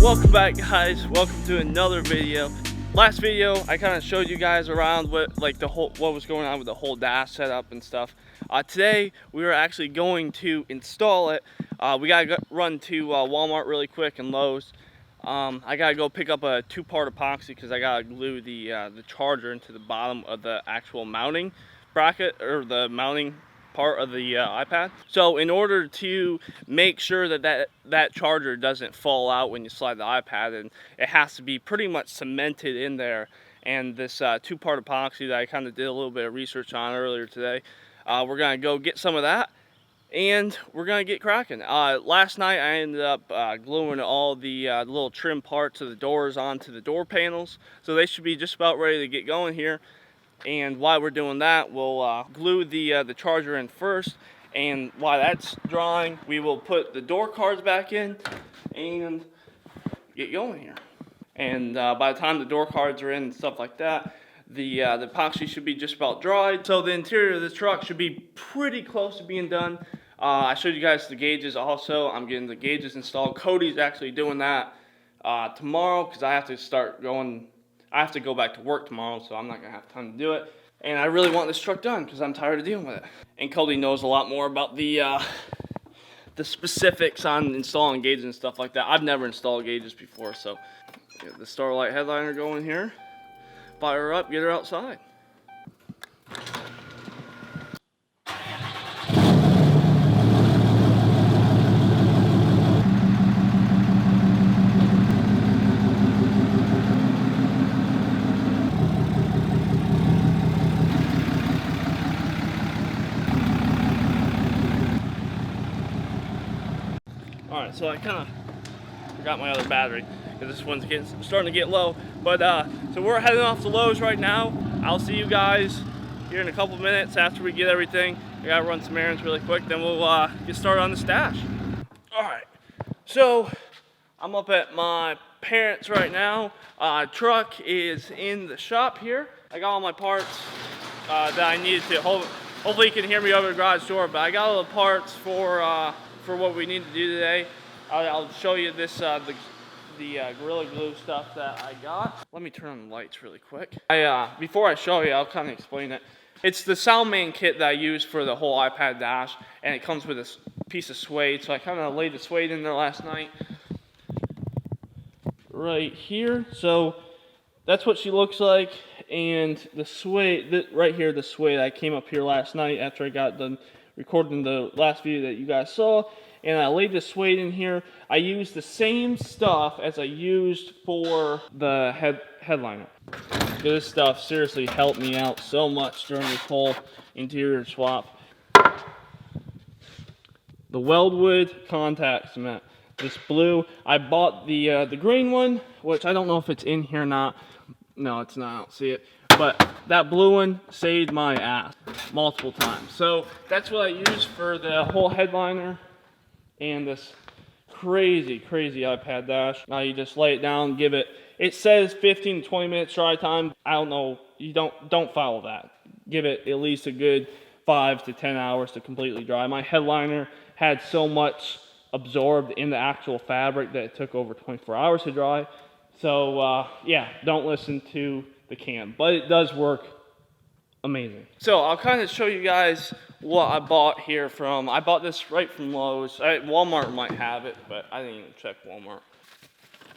Welcome back, guys. Welcome to another video. Last video I kind of showed you guys around what was going on with the whole dash setup and stuff. Today we are actually going to install it. We gotta run to Walmart really quick and Lowe's. I gotta go pick up a 2-part epoxy because I gotta glue the charger into the bottom of the actual mounting bracket, or the mounting part of the iPad. So in order to make sure that charger doesn't fall out when you slide the iPad, and it has to be pretty much cemented in there. And this 2-part epoxy that I kind of did a little bit of research on earlier today, we're gonna go get some of that and we're gonna get cracking. Last night I ended up gluing all the little trim parts of the doors onto the door panels, so they should be just about ready to get going here. And while we're doing that, we'll glue the charger in first, and while that's drying, we will put the door cards back in and get going here. And by the time the door cards are in and stuff like that, the epoxy should be just about dried. So the interior of the truck should be pretty close to being done. I showed you guys the gauges also. I'm getting the gauges installed. Cody's actually doing that tomorrow because I have to go back to work tomorrow, so I'm not gonna have time to do it. And I really want this truck done because I'm tired of dealing with it. And Cody knows a lot more about the specifics on installing gauges and stuff like that. I've never installed gauges before, so get the Starlight headliner going here. Fire her up, get her outside. Alright, so I kind of forgot my other battery because this one's starting to get low. But so we're heading off to Lowe's right now. I'll see you guys here in a couple minutes after we get everything. I gotta run some errands really quick, then we'll get started on the stash. Alright, so I'm up at my parents' right now. Truck is in the shop here. I got all my parts that I needed to. Hopefully you can hear me over the garage door, but I got all the parts for what we need to do today. I'll show you this the Gorilla Glue stuff that I got. Let me turn on the lights really quick. Before I show you, I'll kind of explain it. It's the Soundman kit that I use for the whole iPad dash, and it comes with a piece of suede. So I kind of laid the suede in there last night, right here. So that's what she looks like. And the suede, right here, the suede, I came up here last night after I got done recording the last video that you guys saw, and I laid the suede in here. I used the same stuff as I used for the headliner. This stuff seriously helped me out so much during this whole interior swap. The Weldwood contact cement, this blue. I bought the green one, which I don't know if it's in here or not. No, it's not. I don't see it. But that blue one saved my ass multiple times. So that's what I use for the whole headliner and this crazy iPad dash. Now you just lay it down, it says 15 to 20 minutes dry time. I don't know, you don't follow that. Give it at least a good 5 to 10 hours to completely dry. My headliner had so much absorbed in the actual fabric that it took over 24 hours to dry. So yeah, don't listen to the can, but it does work amazing. So I'll kind of show you guys what I bought here I bought this right from Lowe's. Walmart might have it, but I didn't even check Walmart.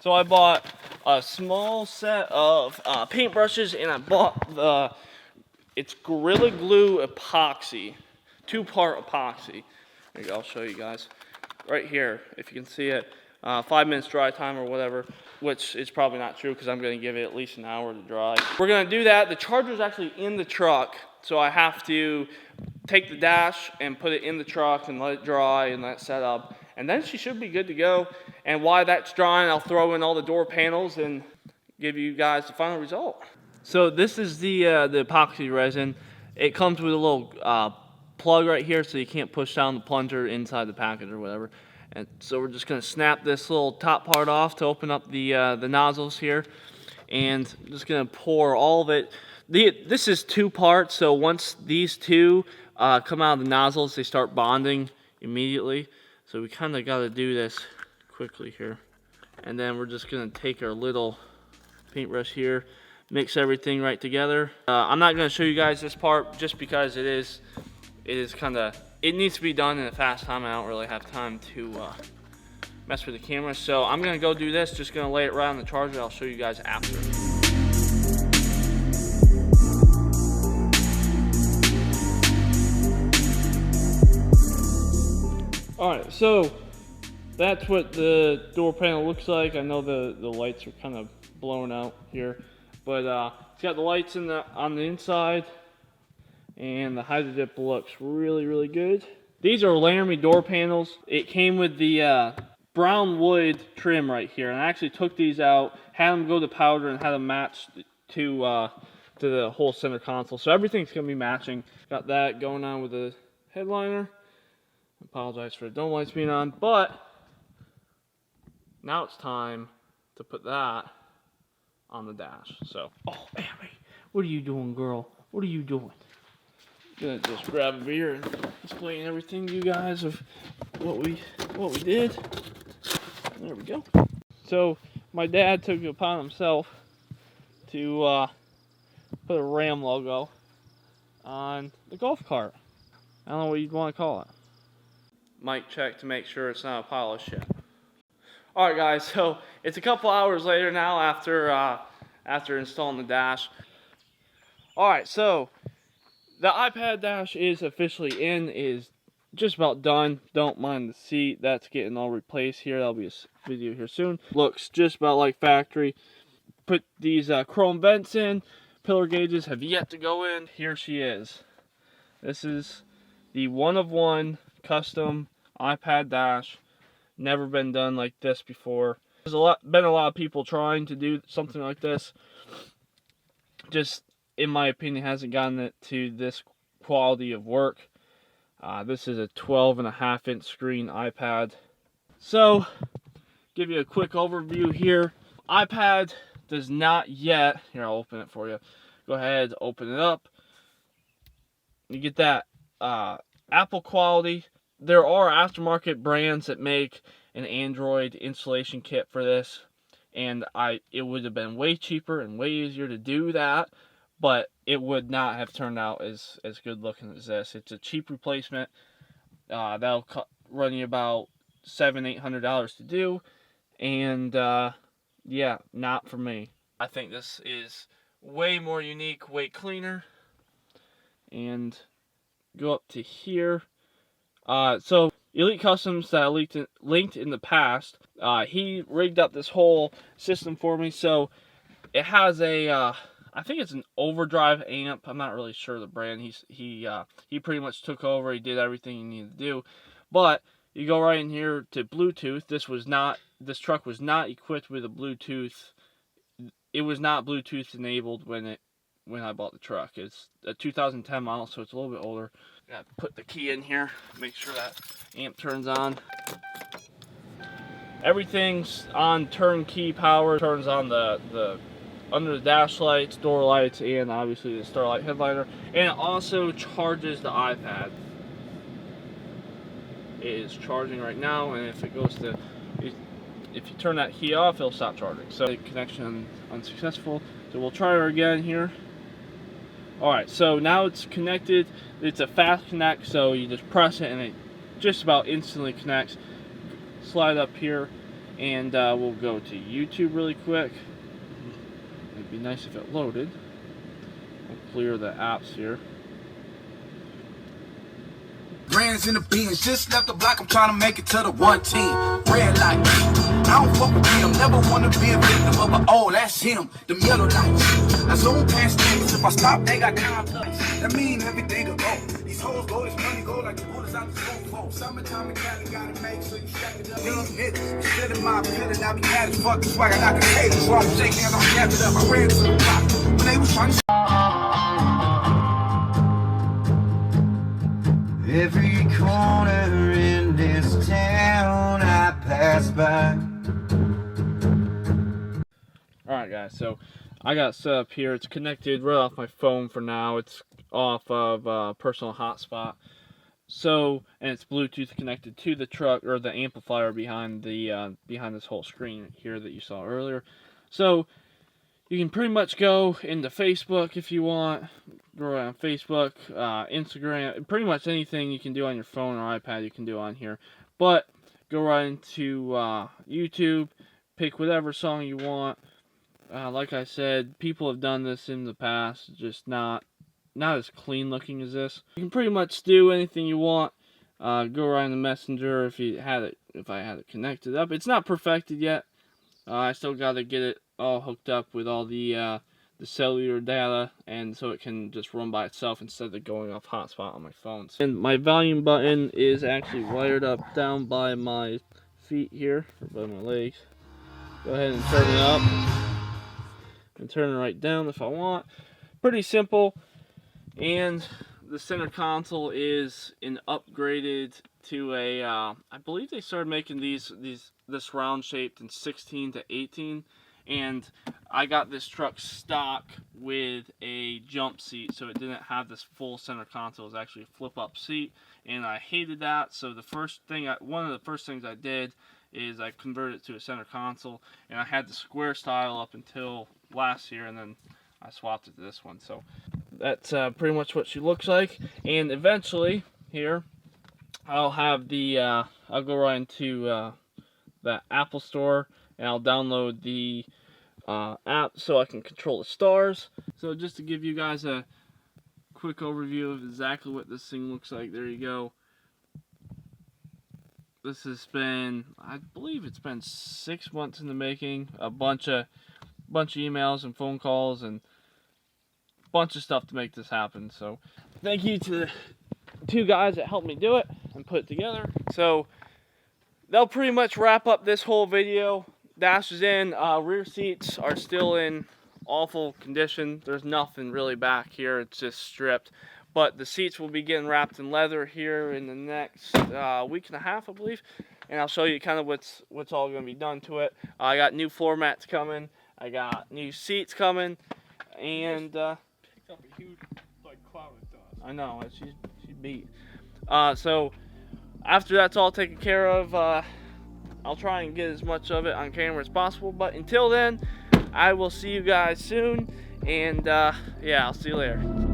So I bought a small set of paintbrushes, and I bought it's Gorilla Glue Epoxy, 2-part epoxy. There you go, I'll show you guys. Right here, if you can see it. 5 minutes dry time or whatever, which is probably not true because I'm going to give it at least an hour to dry. We're going to do that. The charger's actually in the truck, so I have to take the dash and put it in the truck and let it dry and let it set up, and then she should be good to go. And while that's drying, I'll throw in all the door panels and give you guys the final result. So this is the epoxy resin. It comes with a little plug right here, so you can't push down the plunger inside the package or whatever. And so we're just going to snap this little top part off to open up the nozzles here, and I'm just going to pour all of it. This is 2 parts, so once these 2 come out of the nozzles, they start bonding immediately. So we kind of got to do this quickly here. And then we're just gonna take our little paintbrush here, mix everything right together. I'm not gonna show you guys this part just because it is kind of, it needs to be done in a fast time. I don't really have time to mess with the camera. So I'm gonna go do this, just gonna lay it right on the charger. I'll show you guys after. Alright, so that's what the door panel looks like. I know the lights are kind of blown out here, but it's got the lights on the inside, and the hydro dip looks really, really good. These are Laramie door panels. It came with the brown wood trim right here, and I actually took these out, had them go to powder, and had them match to the whole center console. So everything's gonna be matching. Got that going on with the headliner. Apologize for the dome lights being on, but now it's time to put that on the dash. So, oh, Abby, what are you doing, girl? What are you doing? Gonna just grab a beer and explain everything to you guys of what we did. There we go. So my dad took it upon himself to put a Ram logo on the golf cart. I don't know what you'd want to call it. Mic check to make sure it's not a pile of shit. Alright guys, so it's a couple hours later now after installing the dash. Alright, so the iPad dash is officially in, is just about done. Don't mind the seat, that's getting all replaced here. That'll be a video here soon. Looks just about like factory. Put these chrome vents in. Pillar gauges have yet to go in. Here she is. This is the one of one custom iPad dash. Never been done like this before. There's been a lot of people trying to do something like this. Just, in my opinion, hasn't gotten it to this quality of work. This is a 12.5-inch screen iPad. So, give you a quick overview here. iPad does not yet, here I'll open it for you. Go ahead, open it up. You get that Apple quality. There are aftermarket brands that make an Android installation kit for this, and it would have been way cheaper and way easier to do that, but it would not have turned out as good looking as this. It's a cheap replacement. That'll run you about $700-800 to do, and yeah, not for me. I think this is way more unique, way cleaner. And go up to here. So Elite Customs that I linked in the past, he rigged up this whole system for me. So it has a, I think it's an overdrive amp. I'm not really sure the brand. He pretty much took over. He did everything he needed to do. But you go right in here to Bluetooth. This truck was not equipped with a Bluetooth. It was not Bluetooth enabled when I bought the truck. It's a 2010 model, so it's a little bit older. Gotta put the key in here, make sure that amp turns on. Everything's on turnkey power. Turns on the under the dash lights, door lights, and obviously the Starlight headliner. And it also charges the iPad. It is charging right now, and if it goes to, if you turn that key off, it'll stop charging. So the connection unsuccessful. So we'll try her again here. Alright, so now it's connected. It's a fast connect, so you just press it and it just about instantly connects. Slide up here, and we'll go to YouTube really quick. It'd be nice if it loaded. We'll clear the apps here. Brands in the beans, just left the block, I'm trying to make it to the one team. Red light, I don't fuck with him, never wanna be a victim of oh, that's him. The yellow lights, I zone past things, if I stop, they got complex. That mean everything will go. These hoes go, this money go like the bullets out the smoke. Summertime in Cali, gotta make sure you stack it up. These niggas, instead of my feeling, I be mad as fuck, swag, I got the haters, so I'm shaking hands, I'm gapping it up. I ran to the block, when they was trying to every corner in this town I pass by. Alright guys, so I got set up here. It's connected right off my phone for now. It's off of personal hotspot. So, and it's Bluetooth connected to the truck, or the amplifier behind the behind this whole screen here that you saw earlier. So you can pretty much go into Facebook if you want. Go right on Facebook, Instagram, pretty much anything you can do on your phone or iPad you can do on here. But go right into YouTube, pick whatever song you want. Like I said, people have done this in the past, just not as clean looking as this. You can pretty much do anything you want. Go right in the Messenger if I had it connected up. It's not perfected yet. I still got to get it all hooked up with all the cellular data, and so it can just run by itself instead of going off hotspot on my phones. And my volume button is actually wired up down by my feet here, or by my legs. Go ahead and turn it up, and turn it right down if I want. Pretty simple. And the center console is upgraded to a, I believe they started making this round shaped in 16 to 18, and I got this truck stock with a jump seat, so it didn't have this full center console. It was actually a flip up seat, and I hated that. So one of the first things I did is I converted it to a center console, and I had the square style up until last year, and then I swapped it to this one. So that's pretty much what she looks like. And eventually here I'll have I'll go right into the Apple Store, and I'll download the app so I can control the stars. So just to give you guys a quick overview of exactly what this thing looks like, there you go. This has been, I believe it's been 6 months in the making. A bunch of emails and phone calls and a bunch of stuff to make this happen. So thank you to the 2 guys that helped me do it and put it together. So they'll pretty much wrap up this whole video. Dash is in. Rear seats are still in awful condition. There's nothing really back here. It's just stripped. But the seats will be getting wrapped in leather here in the next week and a half, I believe. And I'll show you kind of what's all going to be done to it. I got new floor mats coming. I got new seats coming. And picked up a huge cloud of dust. I know, she's beat. So after that's all taken care of, I'll try and get as much of it on camera as possible. But until then, I will see you guys soon. And yeah, I'll see you later.